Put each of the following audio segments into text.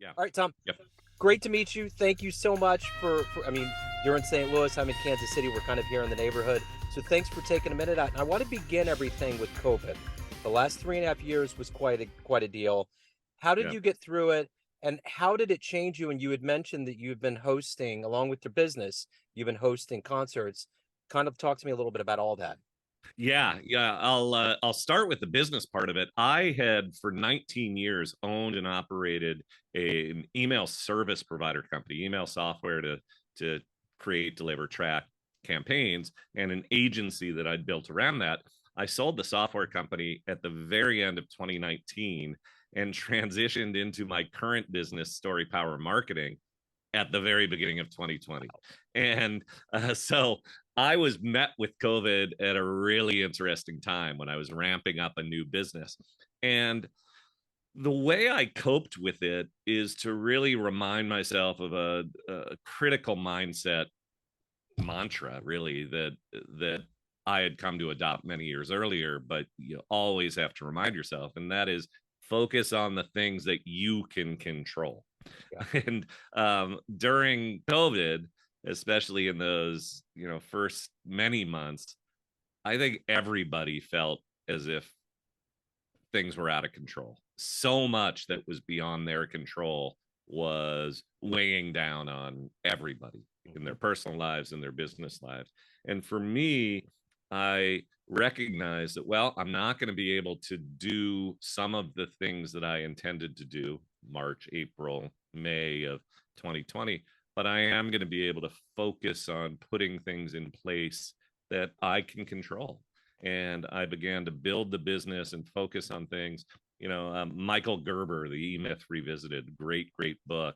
Yeah. All right, Tom. Yep. Great to meet you. Thank you so much for I mean, you're in St. Louis. I'm in Kansas City. We're kind of here in the neighborhood. So thanks for taking a minute out. And I want to begin everything with COVID. The last 3.5 years was quite a deal. How did Yeah. you get through it? And how did it change you? And you had mentioned that you've been hosting, along with your business, you've been hosting concerts. Kind of talk to me a little bit about all that. Yeah. I'll start with the business part of it. I had for 19 years owned and operated an email service provider company, email software to create, deliver, track campaigns, and an agency that I'd built around that. I sold the software company at the very end of 2019 and transitioned into my current business, Story Power Marketing, at the very beginning of 2020. And so I was met with COVID at a really interesting time when I was ramping up a new business. And the way I coped with it is to really remind myself of a critical mindset mantra, really, that I had come to adopt many years earlier, but you always have to remind yourself, and that is focus on the things that you can control. Yeah. And during COVID, especially in those first many months, I think everybody felt as if things were out of control. So much that was beyond their control was weighing down on everybody in Mhm. their personal lives and their business lives. And for me, I recognize that, well, I'm not going to be able to do some of the things that I intended to do March, April, May of 2020, but I am going to be able to focus on putting things in place that I can control. And I began to build the business and focus on things. Michael Gerber, The E Myth Revisited, great book,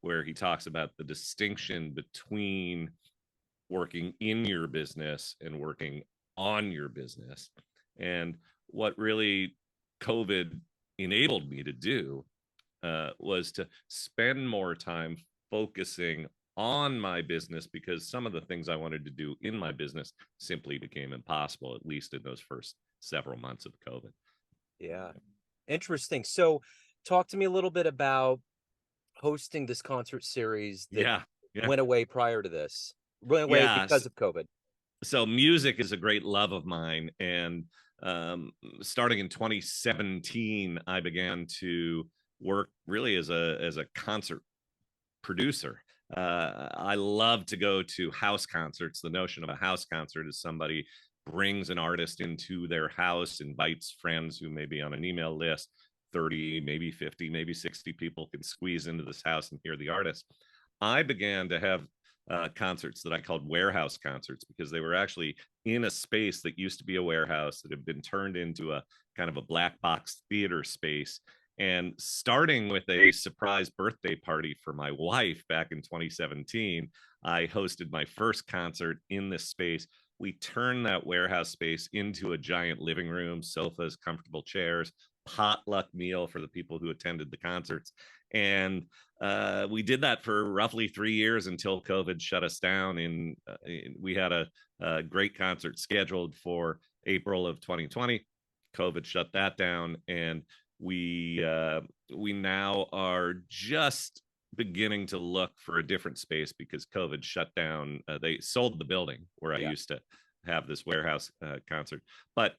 where he talks about the distinction between working in your business and working on your business. And what really COVID enabled me to do was to spend more time focusing on my business, because some of the things I wanted to do in my business simply became impossible, at least in those first several months of COVID. Yeah. Interesting. So talk to me a little bit about hosting this concert series that Yeah. Yeah. went away prior to this, went away Yeah. because of COVID. So music is a great love of mine. And starting in 2017, I began to work really as a concert producer. I love to go to house concerts. The notion of a house concert is somebody brings an artist into their house, invites friends who may be on an email list. 30, maybe 50, maybe 60 people can squeeze into this house and hear the artist. I began to have concerts that I called warehouse concerts, because they were actually in a space that used to be a warehouse that had been turned into a kind of a black box theater space. And starting with a surprise birthday party for my wife back in 2017, I hosted my first concert in this space. We turned that warehouse space into a giant living room, sofas, comfortable chairs, potluck meal for the people who attended the concerts. And we did that for roughly 3 years until COVID shut us down. We had a great concert scheduled for April of 2020. COVID shut that down, and we now are just beginning to look for a different space because COVID shut down. They sold the building where I Yeah. used to have this warehouse concert, but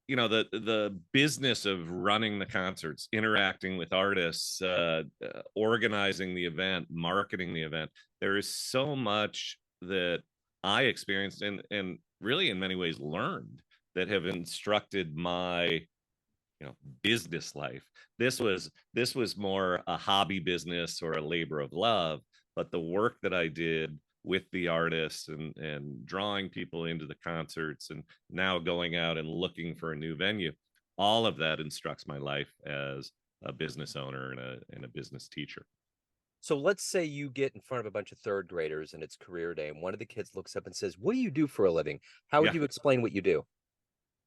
the business of running the concerts, interacting with artists, organizing the event, marketing the event, there is so much that I experienced and really in many ways learned that have instructed my business life. This was more a hobby business or a labor of love, but the work that I did with the artists and drawing people into the concerts and now going out and looking for a new venue, all of that instructs my life as a business owner and a business teacher. So let's say you get in front of a bunch of third graders and it's career day, and one of the kids looks up and says, "What do you do for a living?" How would Yeah, you explain what you do?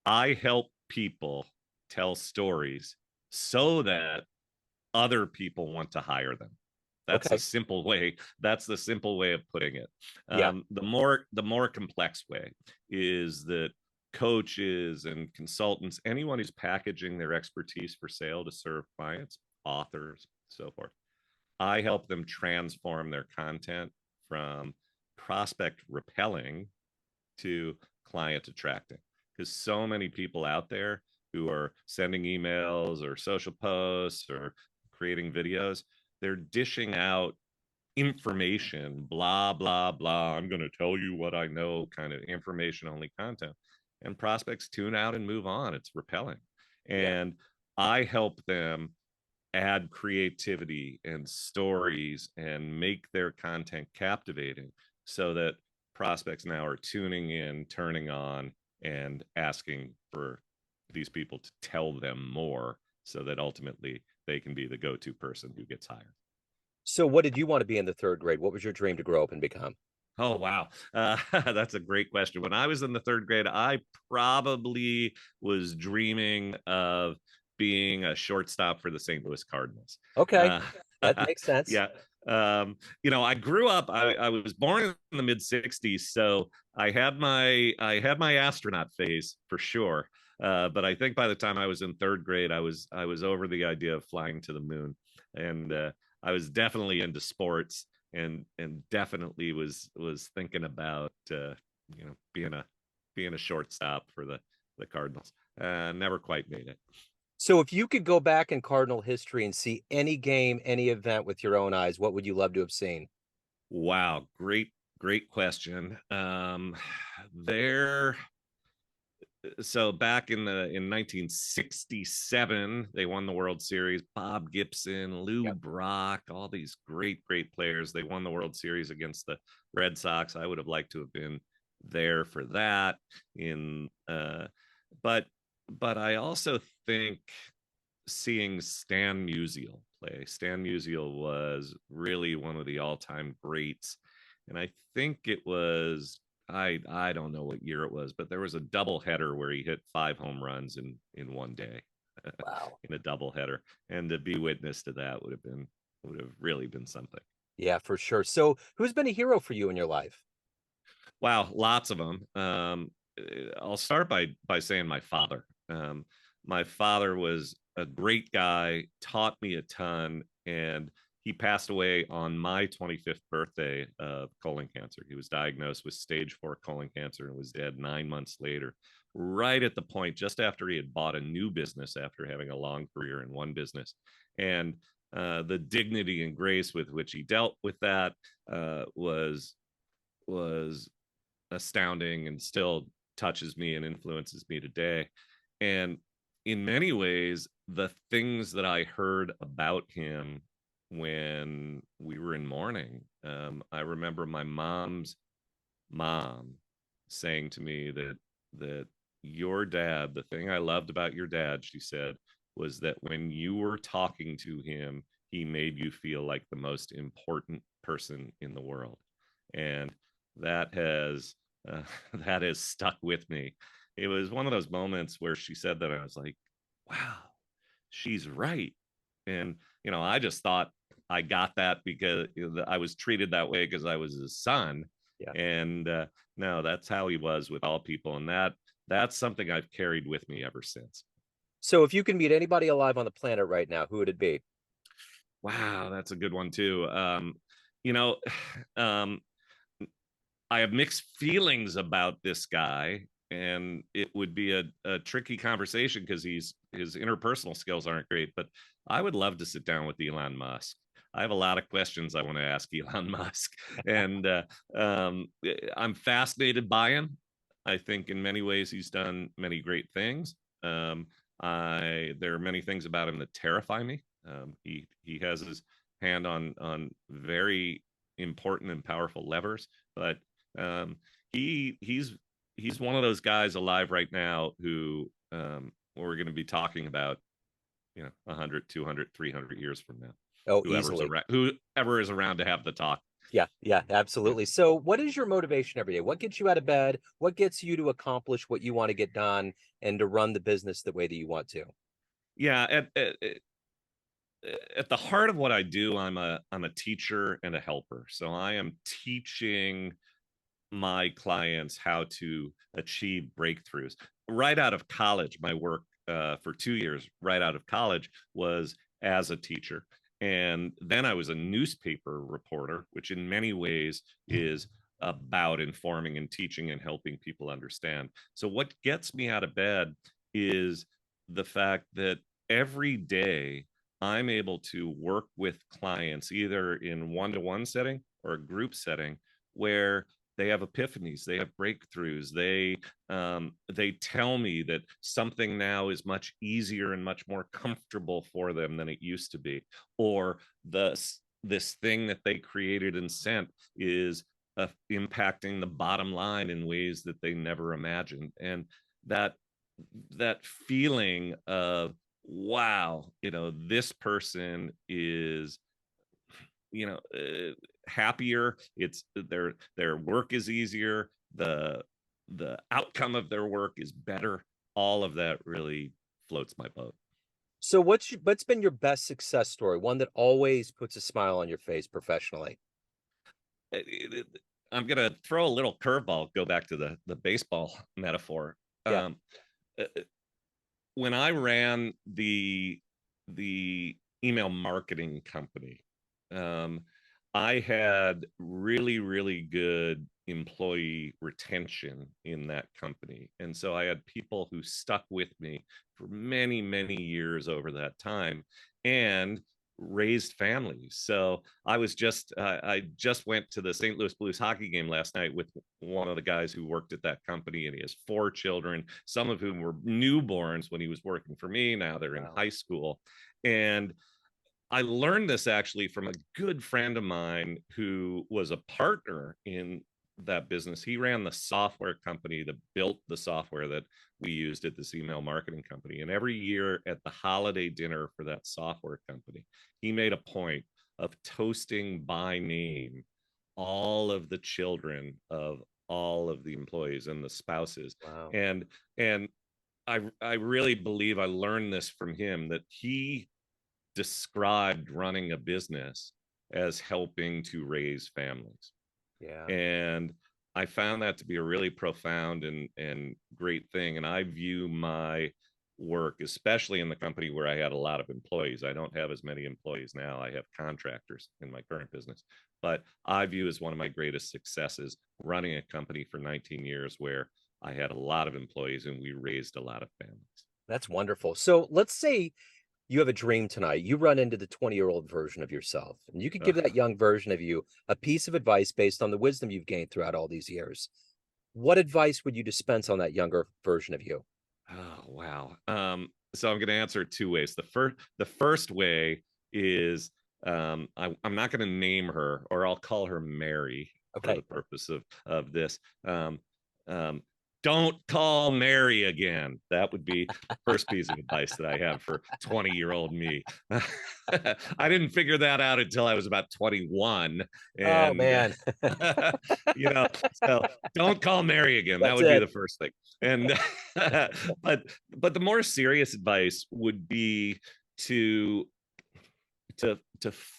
I help people tell stories so that other people want to hire them. That's the Okay. simple way. That's the simple way of putting it. Yeah. The more complex way is that coaches and consultants, anyone who's packaging their expertise for sale to serve clients, authors, so forth, I help them transform their content from prospect repelling to client attracting, because so many people out there who are sending emails or social posts or creating videos, they're dishing out information, blah, blah, blah. I'm going to tell you what I know, kind of information only content. And prospects tune out and move on. It's repelling. Yeah. And I help them add creativity and stories and make their content captivating so that prospects now are tuning in, turning on, and asking for these people to tell them more so that ultimately they can be the go-to person who gets hired. So what did you want to be in the third grade? What was your dream to grow up and become? Oh, wow. That's a great question. When I was in the third grade, I probably was dreaming of being a shortstop for the St. Louis Cardinals. Okay, Uh, that makes sense. yeah. I grew up, I was born in the mid 60s, so I had my astronaut phase for sure. But I think by the time I was in third grade, I was over the idea of flying to the moon. And I was definitely into sports and definitely was thinking about being a shortstop for the Cardinals. Never quite made it. So if you could go back in Cardinal history and see any game, any event with your own eyes, what would you love to have seen? Wow, great question. There so back in 1967, they won the World Series. Bob Gibson, Lou Yep. Brock, all these great players. They won the World Series against the Red Sox. I would have liked to have been there for that. In but but I also think seeing Stan Musial play. Stan Musial was really one of the all-time greats, and I think it was I don't know what year it was, but there was a double header where he hit 5 home runs in one day Wow. in a double header, and to be witness to that would have really been something. Yeah, for sure. So who's been a hero for you in your life? Wow, lots of them. I'll start by saying my father. My father was a great guy, taught me a ton, and he passed away on my 25th birthday of colon cancer. He was diagnosed with stage 4 colon cancer and was dead 9 months later, right at the point just after he had bought a new business after having a long career in one business. And the dignity and grace with which he dealt with that was astounding and still touches me and influences me today. And in many ways, the things that I heard about him when we were in mourning, I remember my mom's mom saying to me that your dad, the thing I loved about your dad, she said, was that when you were talking to him, he made you feel like the most important person in the world. And that has uh, that has stuck with me. It was one of those moments where she said that I was like, wow, she's right. And I just thought I got that because I was treated that way because I was his son. Yeah. And no, that's how he was with all people, and that's something I've carried with me ever since. So if you can meet anybody alive on the planet right now, who would it be? Wow, that's a good one too. You know, um, I have mixed feelings about this guy, and it would be a tricky conversation because his interpersonal skills aren't great. But I would love to sit down with Elon Musk. I have a lot of questions I want to ask Elon Musk, and I'm fascinated by him. I think in many ways he's done many great things. I There are many things about him that terrify me. He has his hand on very important and powerful levers, but um, he's one of those guys alive right now who we're going to be talking about 100, 200, 300 years from now, Oh, easily. whoever is around to have the talk. Yeah, yeah, Yeah, absolutely. So what is your motivation every day? What gets you out of bed? What gets you to accomplish what you want to get done and to run the business the way that you want to? yeah. At the heart of what I do, I'm a teacher and a helper, so I am teaching my clients how to achieve breakthroughs. Right out of college, my work for 2 years, right out of college, was as a teacher. And then I was a newspaper reporter, which in many ways is about informing and teaching and helping people understand. So, what gets me out of bed is the fact that every day I'm able to work with clients either in one-to-one setting or a group setting where they have epiphanies, they have breakthroughs, they tell me that something now is much easier and much more comfortable for them than it used to be, or this thing that they created and sent is impacting the bottom line in ways that they never imagined. And that that feeling of, wow, this person is, happier, it's their work is easier, the outcome of their work is better, all of that really floats my boat. So what's been your best success story? One that always puts a smile on your face professionally. I'm gonna throw a little curveball, go back to the baseball metaphor. Yeah. Uh, when I ran the email marketing company, um, I had really, really good employee retention in that company. And so I had people who stuck with me for many, many years over that time and raised families. So I just went to the St. Louis Blues hockey game last night with one of the guys who worked at that company, and he has 4 children, some of whom were newborns when he was working for me. Now they're in Wow. high school. And I learned this actually from a good friend of mine who was a partner in that business. He ran the software company that built the software that we used at this email marketing company. And every year at the holiday dinner for that software company, he made a point of toasting by name all of the children of all of the employees and the spouses. Wow. And I really believe I learned this from him, that he described running a business as helping to raise families. Yeah. And I found that to be a really profound and great thing. And I view my work, especially in the company where I had a lot of employees. I don't have as many employees now. I have contractors in my current business, but I view as one of my greatest successes running a company for 19 years where I had a lot of employees and we raised a lot of families. That's wonderful. So let's say you have a dream tonight. You run into the 20-year-old version of yourself, and you could give that young version of you a piece of advice based on the wisdom you've gained throughout all these years. What advice would you dispense on that younger version of you? Oh, wow. So I'm going to answer 2 ways. The first way is, I'm not going to name her, or I'll call her Mary for the Okay. purpose of this. Um, don't call Mary again. That would be the first piece of advice that I have for 20-year-old me. I didn't figure that out until I was about 21. Oh And, man, you know, so don't call Mary again. That that's would be it. the first thing. And but but the more serious advice would be to to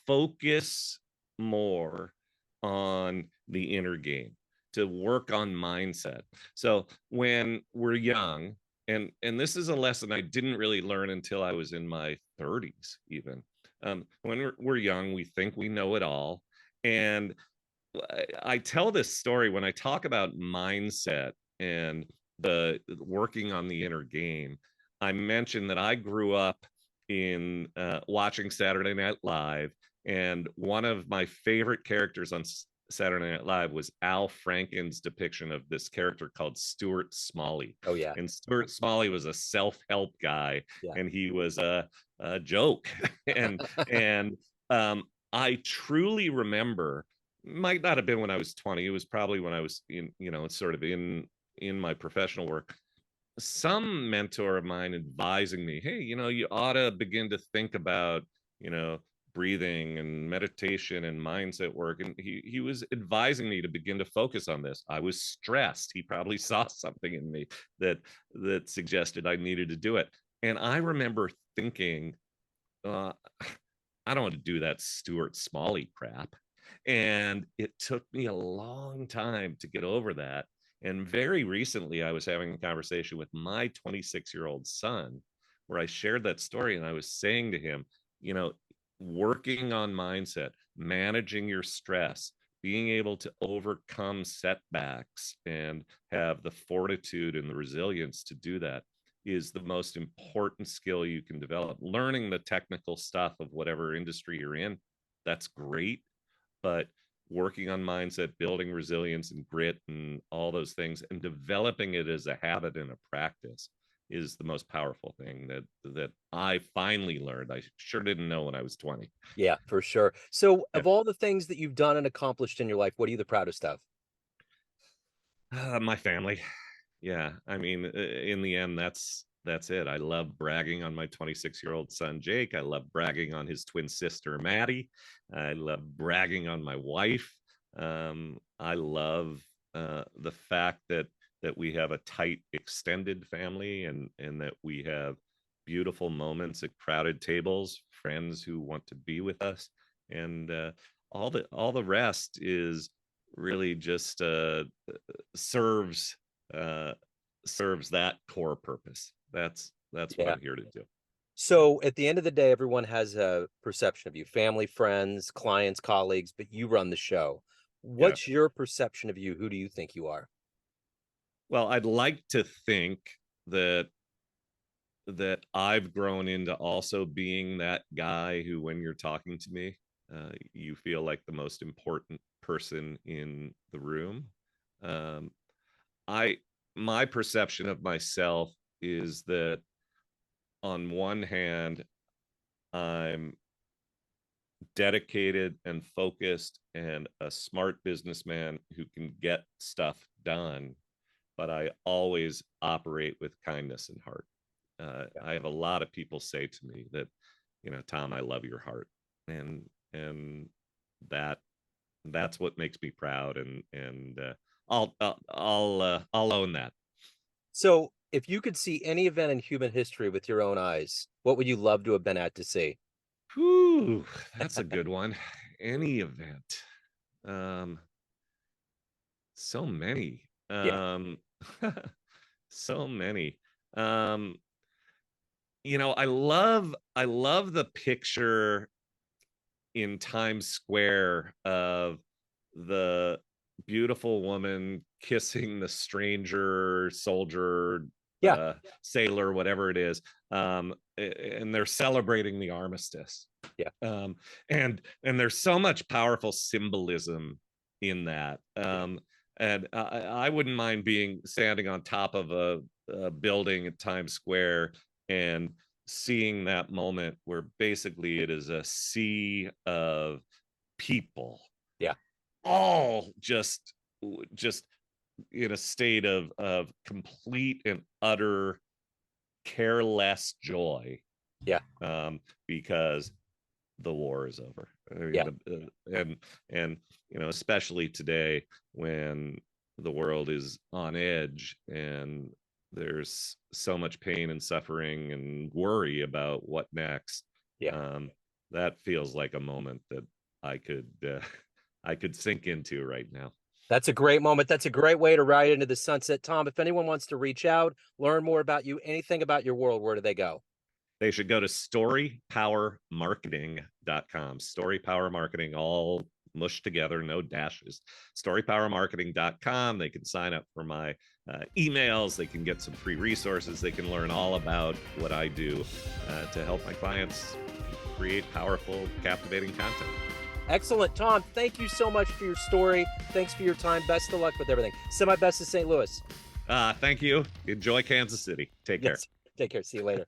focus more on the inner game, to work on mindset. So when we're young, and this is a lesson I didn't really learn until I was in my 30s even. When we're young, we think we know it all. And I tell this story when I talk about mindset and the working on the inner game. I mentioned that I grew up in watching Saturday Night Live, and one of my favorite characters on Saturday Night Live was Al Franken's depiction of this character called Stuart Smalley. Oh yeah, And Stuart Smalley was a self-help guy, yeah. and he was a joke. And I truly remember, might not have been when I was 20. It was probably when I was sort of in my professional work. Some mentor of mine advising me, hey, you ought to begin to think about, you know, breathing and meditation and mindset work. And he was advising me to begin to focus on this. I was stressed. He probably saw something in me that suggested I needed to do it. And I remember thinking, uh, I don't want to do that Stuart Smalley crap. And it took me a long time to get over that. And very recently, I was having a conversation with my 26-year-old son where I shared that story, and I was saying to him, you know, working on mindset, managing your stress, being able to overcome setbacks and have the fortitude and the resilience to do that is the most important skill you can develop. Learning the technical stuff of whatever industry you're in, that's great, but working on mindset, building resilience and grit and all those things, and developing it as a habit and a practice is the most powerful thing that I finally learned. I sure didn't know when I was 20. Yeah, for sure. So, Yeah. of all the things that you've done and accomplished in your life, what are you the proudest of? My family. Yeah, I mean, in the end, that's it. I love bragging on my 26-year-old son Jake. I love bragging on his twin sister Maddie. I love bragging on my wife. I love the fact that we have a tight extended family, and that we have beautiful moments at crowded tables, friends who want to be with us, and all the rest is really just serves uh, serves that core purpose. That's what Yeah. I'm here to do. So, at the end of the day, everyone has a perception of you, family, friends, clients, colleagues, but you run the show. Yeah. What's your perception of you? Who do you think you are? Well, I'd like to think that I've grown into also being that guy who, when you're talking to me, you feel like the most important person in the room. Um, I My perception of myself is that on one hand, I'm dedicated and focused and a smart businessman who can get stuff done, but I always operate with kindness and heart. I have a lot of people say to me that, Tom, I love your heart, and that that's what makes me proud, and I'll own that. So, if you could see any event in human history with your own eyes, what would you love to have been at to see? Whew, that's a good one. Any event. Um, so many. Yeah, So many. Um, I love the picture in Times Square of the beautiful woman kissing the stranger soldier, yeah, sailor, whatever it is, and they're celebrating the armistice. yeah, um, and there's so much powerful symbolism in that. yeah, And I wouldn't mind being standing on top of a building at Times Square and seeing that moment where basically it is a sea of people, yeah, all just in a state of complete and utter careless joy, yeah, because the war is over. I yeah, mean, and especially today when the world is on edge and there's so much pain and suffering and worry about what next. yeah. Um, that feels like a moment that I could I could sink into right now. That's a great moment. That's a great way to ride into the sunset. Tom, if anyone wants to reach out, learn more about you, anything about your world, where do they go? They should go to storypowermarketing.com. Story Power Marketing, all mushed together, no dashes. Storypowermarketing.com. They can sign up for my emails. They can get some free resources. They can learn all about what I do to help my clients create powerful, captivating content. Excellent. Tom, thank you so much for your story. Thanks for your time. Best of luck with everything. Send my best to St. Louis. Thank you. Enjoy Kansas City. Take care. Yes. Take care. See you later.